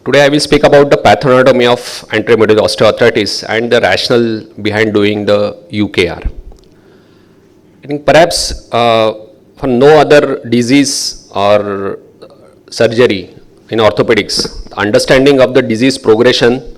Today I will speak about the pathoanatomy of anteromedial osteoarthritis and the rationale behind doing the UKR. I think perhaps for no other disease or surgery in orthopedics, understanding of the disease progression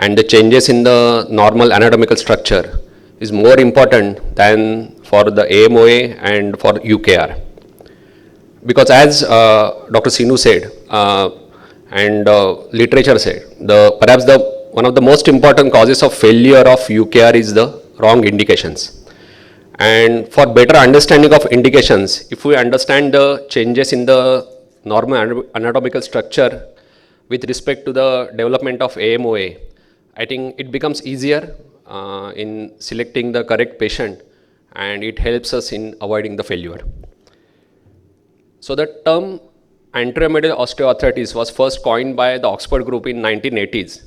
and the changes in the normal anatomical structure is more important than for the AMOA and for UKR. Because as Dr. Sinu said, and literature said, perhaps one of the most important causes of failure of UKR is the wrong indications. And for better understanding of indications, if we understand the changes in the normal anatomical structure with respect to the development of AMOA, I think it becomes easier in selecting the correct patient, and it helps us in avoiding the failure. So the term anteromedial osteoarthritis was first coined by the Oxford group in 1980s,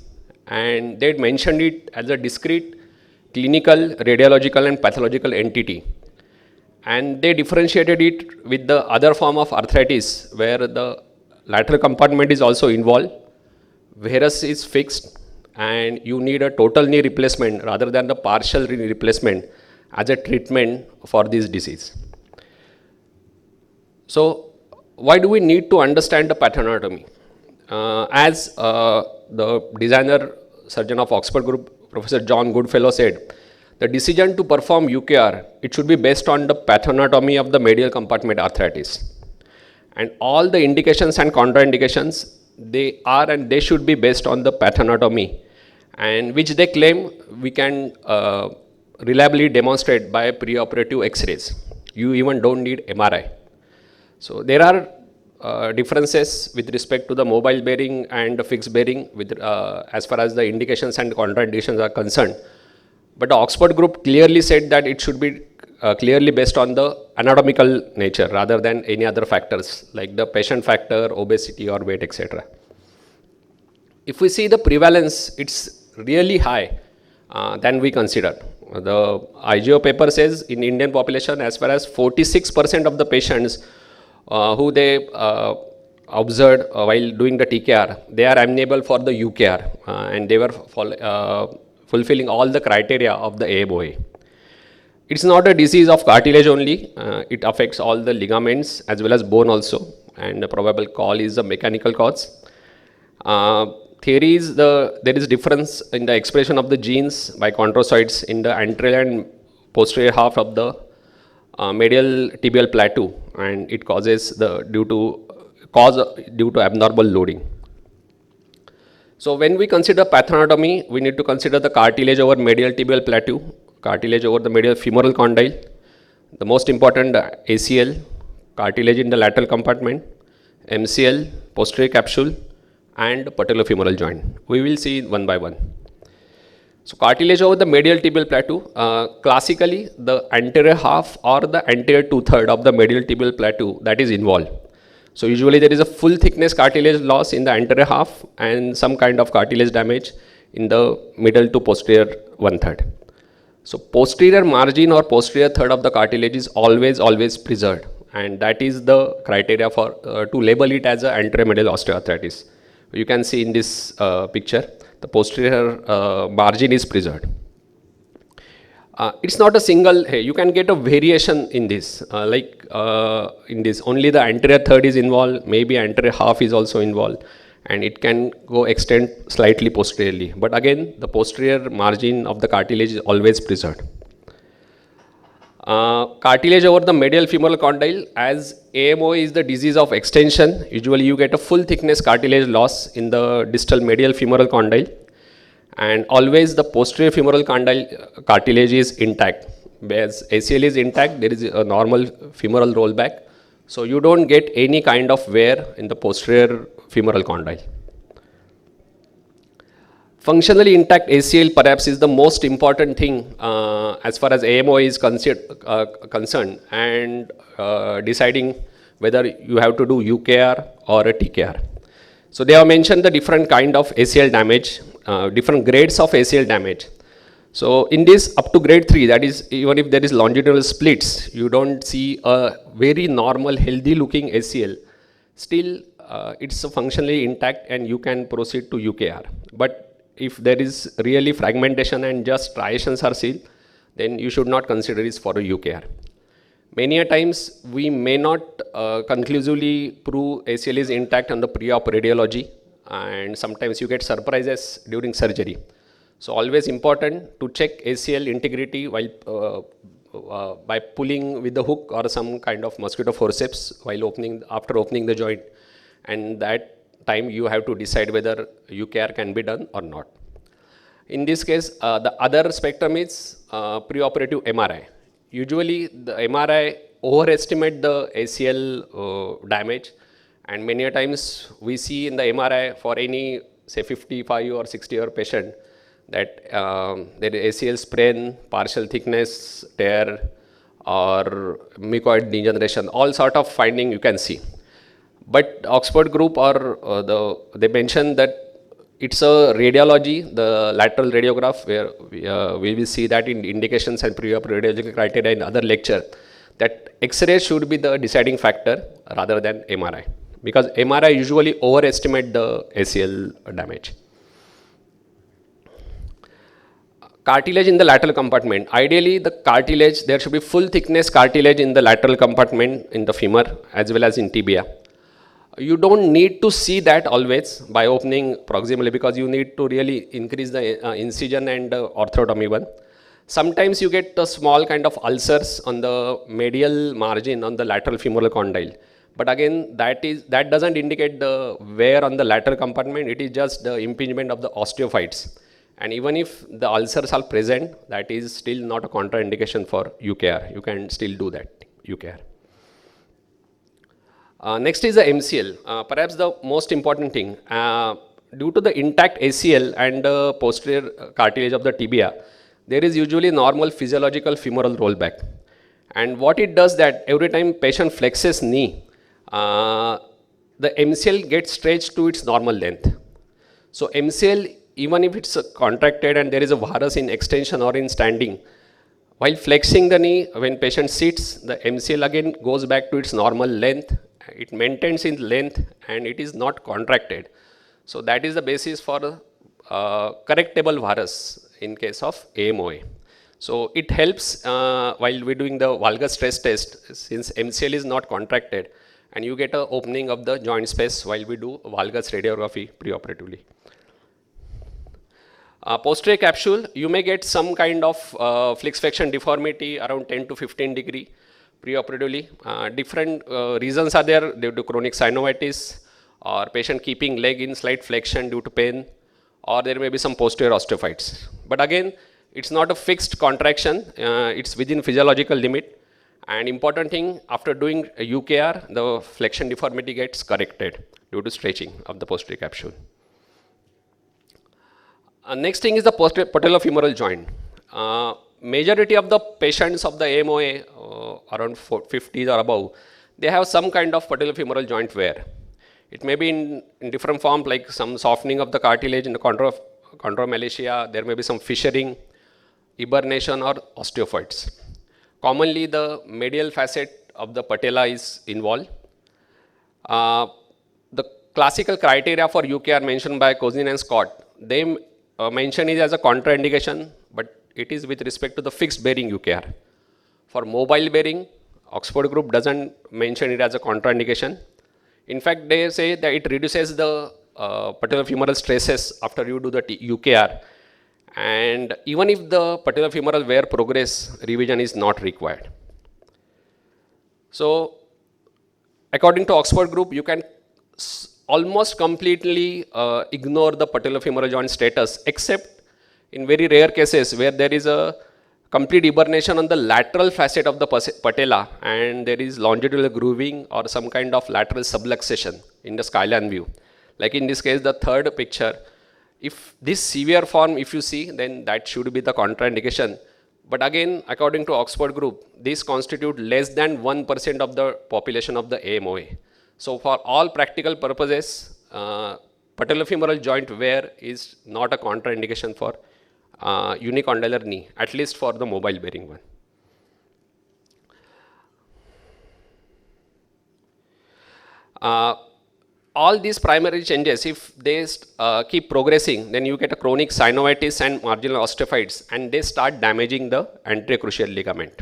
and they mentioned it as a discrete clinical, radiological and pathological entity, and they differentiated it with the other form of arthritis where the lateral compartment is also involved, varus is fixed, and you need a total knee replacement rather than the partial knee replacement as a treatment for this disease. So why do we need to understand the pathoanatomy? As the designer surgeon of Oxford group, Professor John Goodfellow said, the decision to perform UKR, it should be based on the pathoanatomy of the medial compartment arthritis. And all the indications and contraindications, they are and they should be based on the pathoanatomy, and which they claim we can reliably demonstrate by preoperative X-rays. You even don't need MRI. So there are differences with respect to the mobile bearing and the fixed bearing with, as far as the indications and contraindications are concerned. But the Oxford group clearly said that it should be clearly based on the anatomical nature rather than any other factors like the patient factor, obesity or weight, etc. If we see the prevalence, it's really high than we consider. The IGO paper says in Indian population as far as 46% of the patients who they observed while doing the TKR, they are amenable for the UKR, and they were fulfilling all the criteria of the AMOA. It's not a disease of cartilage only, it affects all the ligaments as well as bone also, and the probable cause is a mechanical cause. Theory is there is difference in the expression of the genes by chondrocytes in the anterior and posterior half of the medial tibial plateau, and it causes due to abnormal loading. So when we consider pathoanatomy, we need to consider the cartilage over medial tibial plateau, cartilage over the medial femoral condyle, the most important ACL, cartilage in the lateral compartment, MCL, posterior capsule, and patellofemoral joint. We will see one by one. So cartilage over the medial tibial plateau, classically the anterior half or the anterior 2/3 of the medial tibial plateau that is involved. So usually there is a full thickness cartilage loss in the anterior half and some kind of cartilage damage in the middle to posterior 1/3. So posterior margin or posterior third of the cartilage is always preserved, and that is the criteria for to label it as an anteromedial osteoarthritis. You can see in this picture, the posterior margin is preserved. It's not a single, you can get a variation in this, in this only the anterior third is involved, maybe anterior half is also involved, and it can go extend slightly posteriorly. But again, the posterior margin of the cartilage is always preserved. Cartilage over the medial femoral condyle, as AMOA is the disease of extension, usually you get a full thickness cartilage loss in the distal medial femoral condyle, and always the posterior femoral condyle cartilage is intact. Whereas ACL is intact, there is a normal femoral rollback, so you don't get any kind of wear in the posterior femoral condyle. Functionally intact ACL perhaps is the most important thing as far as AMOA is concerned, and deciding whether you have to do UKR or a TKR. So they have mentioned the different kind of ACL damage, different grades of ACL damage. So in this up to grade 3, that is even if there is longitudinal splits, you don't see a very normal healthy looking ACL. Still it's functionally intact and you can proceed to UKR. But if there is really fragmentation and just striations are seen, then you should not consider it for a UKR. Many a times we may not conclusively prove ACL is intact on the pre-op radiology, and sometimes you get surprises during surgery. So always important to check ACL integrity while by pulling with the hook or some kind of mosquito forceps while after opening the joint, and that time you have to decide whether UKR can be done or not. In this case, the other spectrum is preoperative MRI. Usually the MRI overestimate the ACL damage, and many a times we see in the MRI for any say 55 or 60-year patient that there is ACL sprain, partial thickness, tear, or mucoid degeneration, all sort of finding you can see. But Oxford group they mentioned that it's a radiology, the lateral radiograph, where we will see that in indications and pre-op radiological criteria in other lecture, that X-ray should be the deciding factor rather than MRI, because MRI usually overestimate the ACL damage. Cartilage in the lateral compartment. Ideally, the cartilage, there should be full thickness cartilage in the lateral compartment in the femur as well as in tibia. You don't need to see that always by opening proximally, because you need to really increase the incision and orthotomy one. Sometimes you get a small kind of ulcers on the medial margin on the lateral femoral condyle. But again, that doesn't indicate the wear on the lateral compartment. It is just the impingement of the osteophytes. And even if the ulcers are present, that is still not a contraindication for UKR. You can still do that, UKR. Next is the MCL, perhaps the most important thing. Due to the intact ACL and the posterior cartilage of the tibia, there is usually normal physiological femoral rollback. And what it does that every time patient flexes knee, the MCL gets stretched to its normal length. So MCL, even if it's contracted and there is a varus in extension or in standing, while flexing the knee, when patient sits, the MCL again goes back to its normal length. It maintains in length and it is not contracted. So that is the basis for correctable varus in case of AMOA. So it helps while we're doing the valgus stress test, since MCL is not contracted, and you get an opening of the joint space while we do valgus radiography preoperatively. Posterior capsule, you may get some kind of flexion deformity around 10 to 15 degree preoperatively. Different reasons are there due to chronic synovitis, or patient keeping leg in slight flexion due to pain, or there may be some posterior osteophytes. But again, it's not a fixed contraction, it's within physiological limit. And important thing, after doing a UKR, the flexion deformity gets corrected due to stretching of the posterior capsule. Next thing is the patellofemoral joint. Majority of the patients of the AMOA, around 50s or above, they have some kind of patellofemoral joint wear. It may be in different form, like some softening of the cartilage in the chondromalacia, there may be some fissuring, hibernation, or osteophytes. Commonly, the medial facet of the patella is involved. The classical criteria for UKR mentioned by Kozin and Scott, they mention it as a contraindication, but it is with respect to the fixed bearing UKR. For mobile bearing, Oxford group doesn't mention it as a contraindication. In fact, they say that it reduces the patellofemoral stresses after you do the UKR. And even if the patellofemoral wear progress, revision is not required. So, according to Oxford group, you can almost completely ignore the patellofemoral joint status, except in very rare cases where there is a complete hibernation on the lateral facet of the patella and there is longitudinal grooving or some kind of lateral subluxation in the skyline view. Like in this case, the third picture, if this severe form, if you see, then that should be the contraindication. But again, according to Oxford group, this constitute less than 1% of the population of the AMOA. So for all practical purposes, patellofemoral joint wear is not a contraindication for unicondylar knee, at least for the mobile bearing one. all these primary changes, if they keep progressing, then you get a chronic synovitis and marginal osteophytes, and they start damaging the anterior cruciate ligament.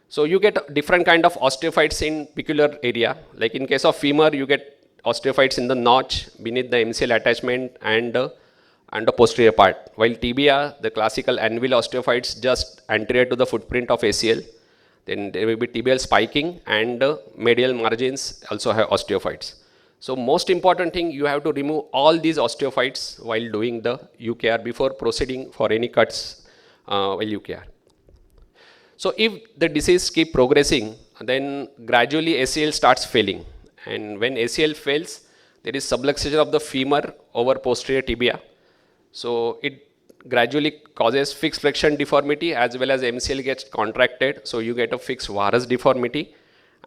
So you get different kind of osteophytes in peculiar area. Like in case of femur, you get osteophytes in the notch beneath the MCL attachment and the posterior part. While tibia, the classical anvil osteophytes just anterior to the footprint of ACL. Then there will be tibial spiking, and medial margins also have osteophytes. So most important thing, you have to remove all these osteophytes while doing the UKR before proceeding for any cuts while UKR. So if the disease keep progressing, then gradually ACL starts failing. And when ACL fails, there is subluxation of the femur over posterior tibia. So it gradually causes fixed flexion deformity, as well as MCL gets contracted. So you get a fixed varus deformity.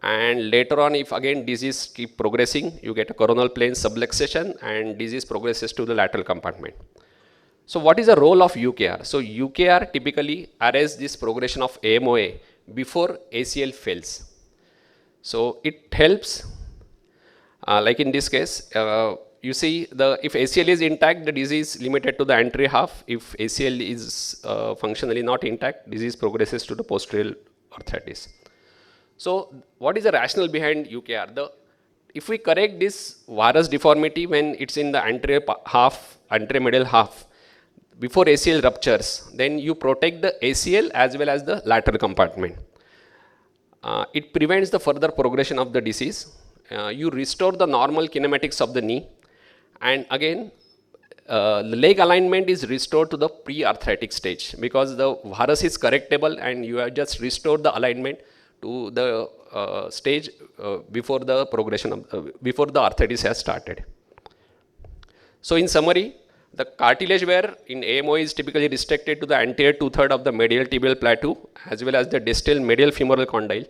And later on, if again disease keep progressing, you get a coronal plane subluxation and disease progresses to the lateral compartment. So what is the role of UKR? So UKR typically arrests this progression of AMOA before ACL fails. So it helps, like in this case, you see if ACL is intact, the disease is limited to the anterior half. If ACL is functionally not intact, disease progresses to the posterior arthritis. So what is the rationale behind UKR? If we correct this varus deformity when it's in the anterior half, anterior medial half, before ACL ruptures, then you protect the ACL as well as the lateral compartment. It prevents the further progression of the disease. You restore the normal kinematics of the knee, and again the leg alignment is restored to the pre-arthritic stage, because the varus is correctable and you have just restored the alignment to the stage before the progression of before the arthritis has started. So in summary, the cartilage wear in AMOA is typically restricted to the anterior two-thirds of the medial tibial plateau, as well as the distal medial femoral condyle,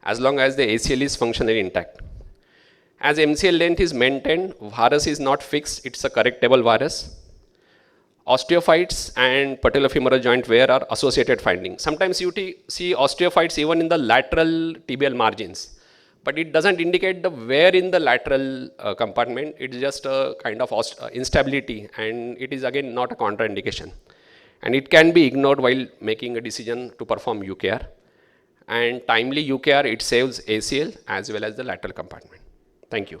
as long as the ACL is functionally intact. As MCL length is maintained, varus is not fixed, it's a correctable varus. Osteophytes and patellofemoral joint wear are associated findings. Sometimes you see osteophytes even in the lateral tibial margins, but it doesn't indicate the wear in the lateral compartment. It's just a kind of instability, and it is again not a contraindication. And it can be ignored while making a decision to perform UKR. And timely UKR, it saves ACL as well as the lateral compartment. Thank you.